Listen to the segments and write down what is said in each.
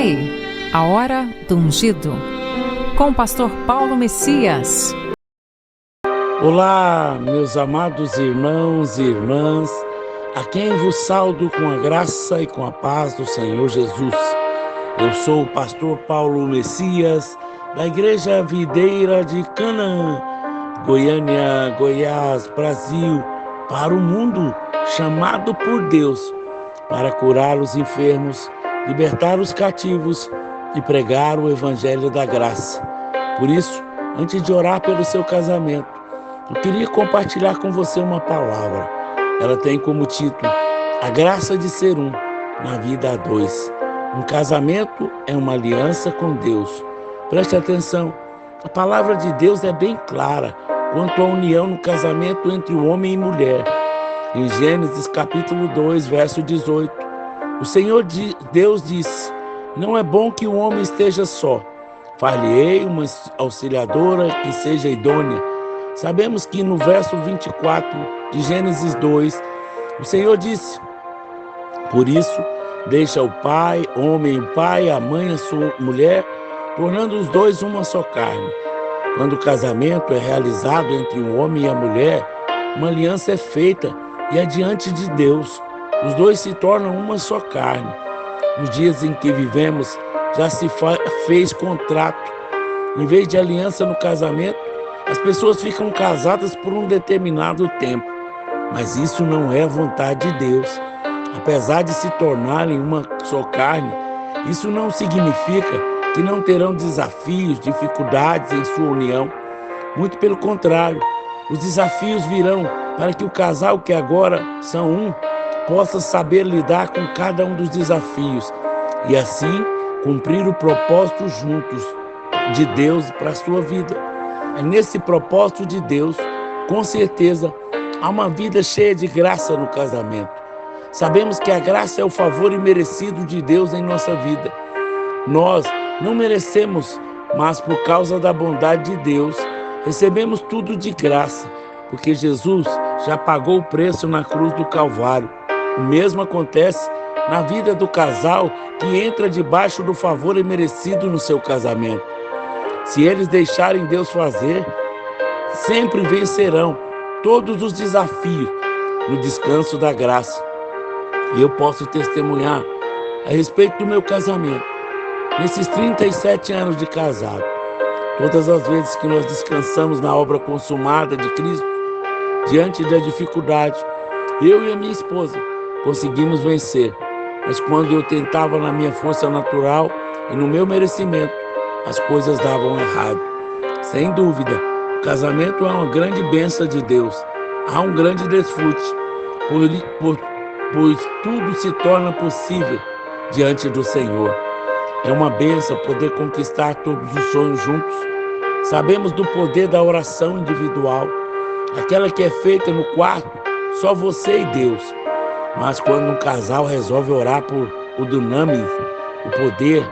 aí, a hora do ungido, com o pastor Paulo Messias. Olá, meus amados irmãos e irmãs, a quem vos saúdo com a graça e com a paz do Senhor Jesus. Eu sou o pastor Paulo Messias, da Igreja Videira de Canaã, Goiânia, Goiás, Brasil, para o mundo, chamado por Deus, para curar os enfermos, libertar os cativos e pregar o Evangelho da Graça. Por isso, antes de orar pelo seu casamento, eu queria compartilhar com você uma palavra. Ela tem como título: A Graça de Ser Um, na Vida a Dois. Um casamento é uma aliança com Deus. Preste atenção, a palavra de Deus é bem clara quanto à união no casamento entre o homem e mulher. Em Gênesis capítulo 2, verso 18, o Senhor Deus disse: não é bom que o homem esteja só. Far-lhe-ei uma auxiliadora que seja idônea. Sabemos que no verso 24 de Gênesis 2, o Senhor disse: por isso, deixa o pai, a mãe, a sua mulher, tornando os dois uma só carne. Quando o casamento é realizado entre o homem e a mulher, uma aliança é feita e é diante de Deus. Os dois se tornam uma só carne. Nos dias em que vivemos, já se fez contrato. Em vez de aliança no casamento, as pessoas ficam casadas por um determinado tempo. Mas isso não é a vontade de Deus. Apesar de se tornarem uma só carne, isso não significa que não terão desafios, dificuldades em sua união. Muito pelo contrário, os desafios virão para que o casal que agora são um possa saber lidar com cada um dos desafios e assim cumprir o propósito juntos de Deus para a sua vida. É nesse propósito de Deus, com certeza, há uma vida cheia de graça no casamento. Sabemos que a graça é o favor imerecido de Deus em nossa vida. Nós não merecemos, mas por causa da bondade de Deus, recebemos tudo de graça, porque Jesus já pagou o preço na cruz do Calvário. O mesmo acontece na vida do casal que entra debaixo do favor imerecido no seu casamento. Se eles deixarem Deus fazer, sempre vencerão todos os desafios no descanso da graça. E eu posso testemunhar a respeito do meu casamento. Nesses 37 anos de casado, todas as vezes que nós descansamos na obra consumada de Cristo, diante da dificuldade, eu e a minha esposa conseguimos vencer. Mas quando eu tentava na minha força natural e no meu merecimento, as coisas davam errado. Sem dúvida, o casamento é uma grande bênção de Deus. Há um grande desfrute, pois tudo se torna possível diante do Senhor. É uma bênção poder conquistar todos os sonhos juntos. Sabemos do poder da oração individual, aquela que é feita no quarto, só você e Deus. Mas quando um casal resolve orar por o dunamis, o poder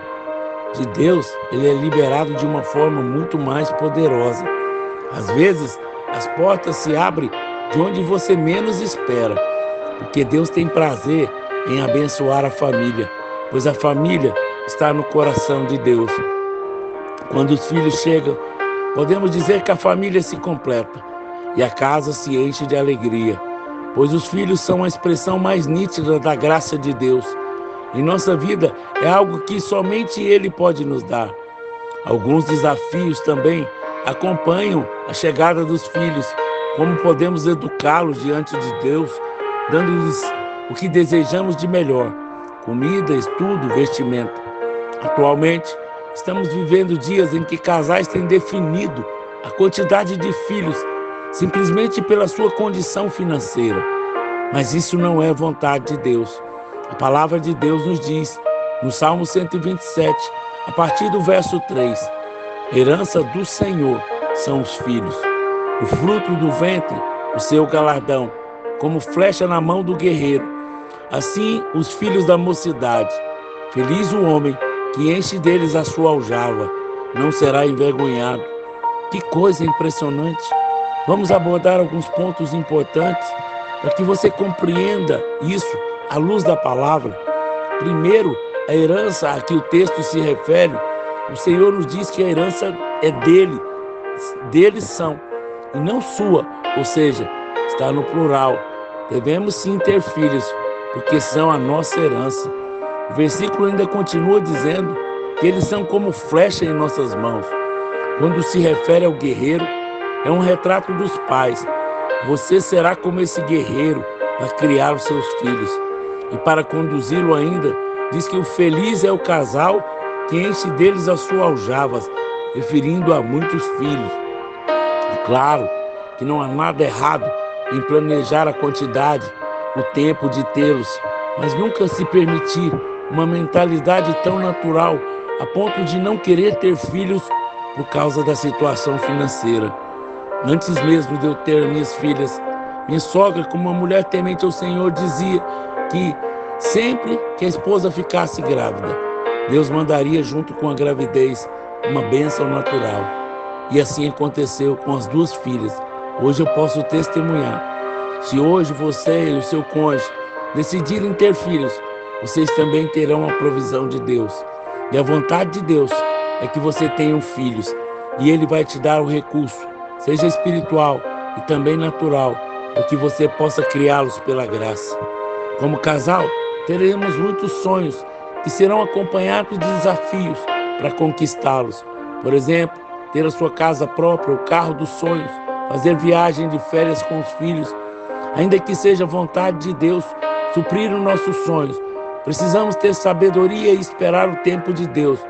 de Deus, ele é liberado de uma forma muito mais poderosa. Às vezes, as portas se abrem de onde você menos espera, porque Deus tem prazer em abençoar a família, pois a família está no coração de Deus. Quando os filhos chegam, podemos dizer que a família se completa e a casa se enche de alegria, pois os filhos são a expressão mais nítida da graça de Deus. Em nossa vida é algo que somente Ele pode nos dar. Alguns desafios também acompanham a chegada dos filhos, como podemos educá-los diante de Deus, dando-lhes o que desejamos de melhor: comida, estudo, vestimenta. Atualmente, estamos vivendo dias em que casais têm definido a quantidade de filhos simplesmente pela sua condição financeira. Mas isso não é vontade de Deus. A palavra de Deus nos diz, no Salmo 127, a partir do verso 3, herança do Senhor são os filhos, o fruto do ventre, o seu galardão, como flecha na mão do guerreiro. Assim, os filhos da mocidade. Feliz o homem que enche deles a sua aljava, não será envergonhado. Que coisa impressionante! Vamos abordar alguns pontos importantes para que você compreenda isso à luz da palavra. Primeiro, A herança a que o texto se refere, o Senhor nos diz que a herança é dele, deles são, e não sua, ou seja, está no plural. Devemos sim ter filhos, porque são a nossa herança. O versículo ainda continua dizendo que eles são como flecha em nossas mãos. Quando se refere ao guerreiro, é um retrato dos pais. Você será como esse guerreiro para criar os seus filhos. E para conduzi-lo ainda, diz que o feliz é o casal que enche deles as suas aljavas, referindo a muitos filhos. É claro que não há nada errado em planejar a quantidade, o tempo de tê-los, mas nunca se permitir uma mentalidade tão natural a ponto de não querer ter filhos por causa da situação financeira. Antes mesmo de eu ter minhas filhas, minha sogra, como uma mulher temente ao Senhor, dizia que sempre que a esposa ficasse grávida, Deus mandaria junto com a gravidez uma bênção natural. E assim aconteceu com as duas filhas. Hoje eu posso testemunhar. Se hoje você e o seu cônjuge decidirem ter filhos, vocês também terão a provisão de Deus. E a vontade de Deus é que você tenha filhos. E Ele vai te dar o recurso, seja espiritual e também natural, para que você possa criá-los pela graça. Como casal, teremos muitos sonhos que serão acompanhados de desafios para conquistá-los. Por exemplo, ter a sua casa própria, o carro dos sonhos, fazer viagem de férias com os filhos. Ainda que seja vontade de Deus suprir os nossos sonhos, precisamos ter sabedoria e esperar o tempo de Deus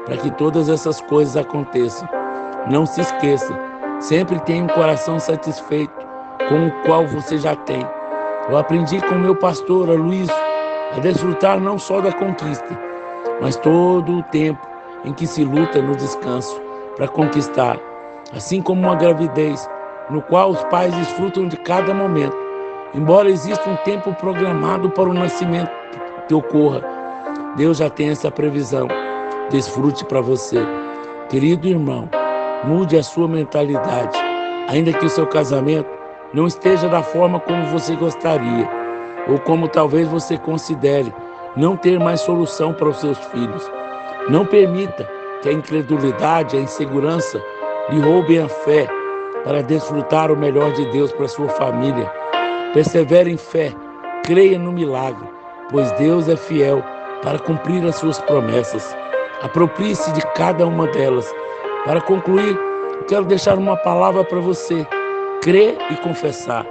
para que todas essas coisas aconteçam. Não se esqueça, sempre tenha um coração satisfeito com o qual você já tem. Eu aprendi com meu pastor, Aloysio, a desfrutar não só da conquista, mas todo o tempo em que se luta no descanso para conquistar, assim como uma gravidez, no qual os pais desfrutam de cada momento. Embora exista um tempo programado para o nascimento que ocorra, Deus já tem essa previsão. Desfrute para você. Querido irmão, mude a sua mentalidade, ainda que o seu casamento não esteja da forma como você gostaria, ou como talvez você considere não ter mais solução para os seus filhos. Não permita que a incredulidade, a insegurança lhe roubem a fé para desfrutar o melhor de Deus para a sua família. Persevere em fé, creia no milagre, pois Deus é fiel para cumprir as suas promessas. Aproprie-se de cada uma delas. Para concluir, eu quero deixar uma palavra para você: crer e confessar.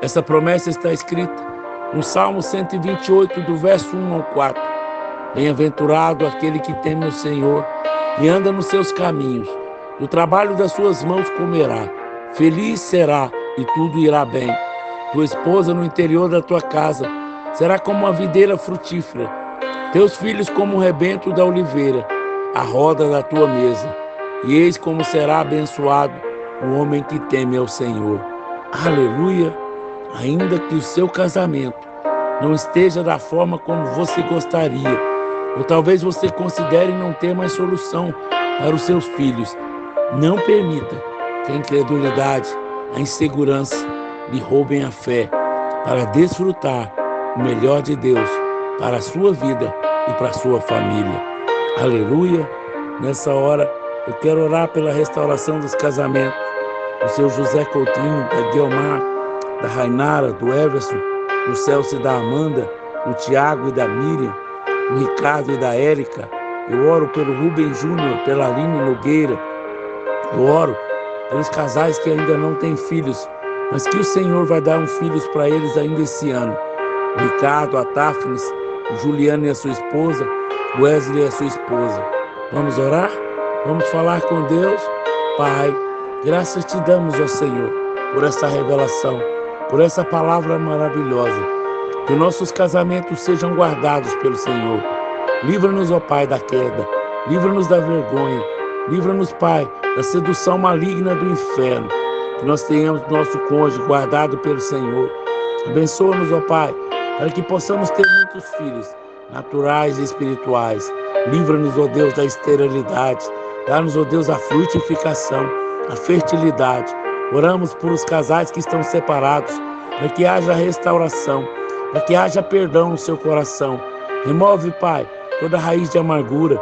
Essa promessa está escrita no Salmo 128, do verso 1 ao 4. Bem-aventurado aquele que teme o Senhor e anda nos seus caminhos. Do trabalho das suas mãos comerá. Feliz será e tudo irá bem. Tua esposa no interior da tua casa será como uma videira frutífera. Teus filhos como um rebento da oliveira, a roda da tua mesa. E eis como será abençoado o homem que teme ao Senhor. Aleluia! Ainda que o seu casamento não esteja da forma como você gostaria, ou talvez você considere não ter mais solução para os seus filhos, não permita que a incredulidade, a insegurança lhe roubem a fé para desfrutar o melhor de Deus para a sua vida e para a sua família. Aleluia! Nessa hora, eu quero orar pela restauração dos casamentos do seu José Coutinho, da Guilmar, da Rainara, do Everson, do Celso e da Amanda, do Tiago e da Miriam, do Ricardo e da Érica. Eu oro pelo Rubem Júnior, pela Aline Nogueira. Eu oro pelos casais que ainda não têm filhos, mas que o Senhor vai dar filhos para eles ainda esse ano. O Ricardo, a Táfnis, o Juliano e a sua esposa, o Wesley e a sua esposa. Vamos orar? Vamos falar com Deus? Pai, graças te damos, ó Senhor, por essa revelação, por essa palavra maravilhosa. Que nossos casamentos sejam guardados pelo Senhor. Livra-nos, ó Pai, da queda. Livra-nos da vergonha. Livra-nos, Pai, da sedução maligna do inferno. Que nós tenhamos nosso cônjuge guardado pelo Senhor. Abençoa-nos, ó Pai, para que possamos ter muitos filhos, naturais e espirituais. Livra-nos, ó Deus, da esterilidade. Dá-nos, ó Deus, a frutificação, a fertilidade. Oramos por os casais que estão separados, para que haja restauração, para que haja perdão no seu coração. Remove, Pai, toda raiz de amargura,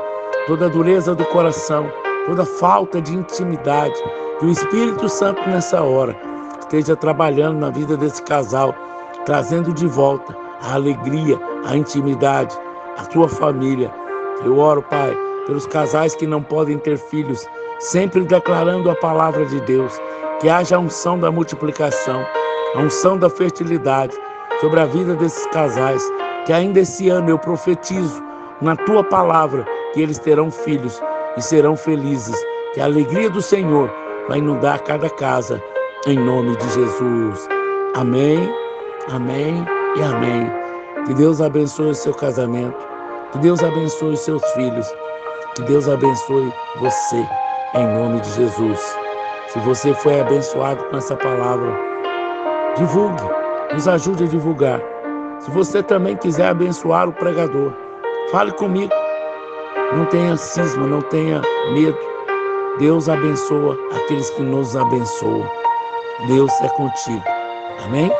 toda dureza do coração, toda falta de intimidade. Que o Espírito Santo nessa hora esteja trabalhando na vida desse casal, trazendo de volta a alegria, a intimidade, a sua família. Eu oro, Pai, pelos casais que não podem ter filhos, sempre declarando a palavra de Deus, que haja a unção da multiplicação, a unção da fertilidade sobre a vida desses casais, que ainda esse ano eu profetizo na Tua palavra que eles terão filhos e serão felizes, que a alegria do Senhor vai inundar cada casa, em nome de Jesus. Amém, amém e amém. Que Deus abençoe o seu casamento, que Deus abençoe os seus filhos, que Deus abençoe você, em nome de Jesus. Se você foi abençoado com essa palavra, divulgue, nos ajude a divulgar. Se você também quiser abençoar o pregador, fale comigo. Não tenha cisma, não tenha medo. Deus abençoa aqueles que nos abençoam. Deus é contigo. Amém?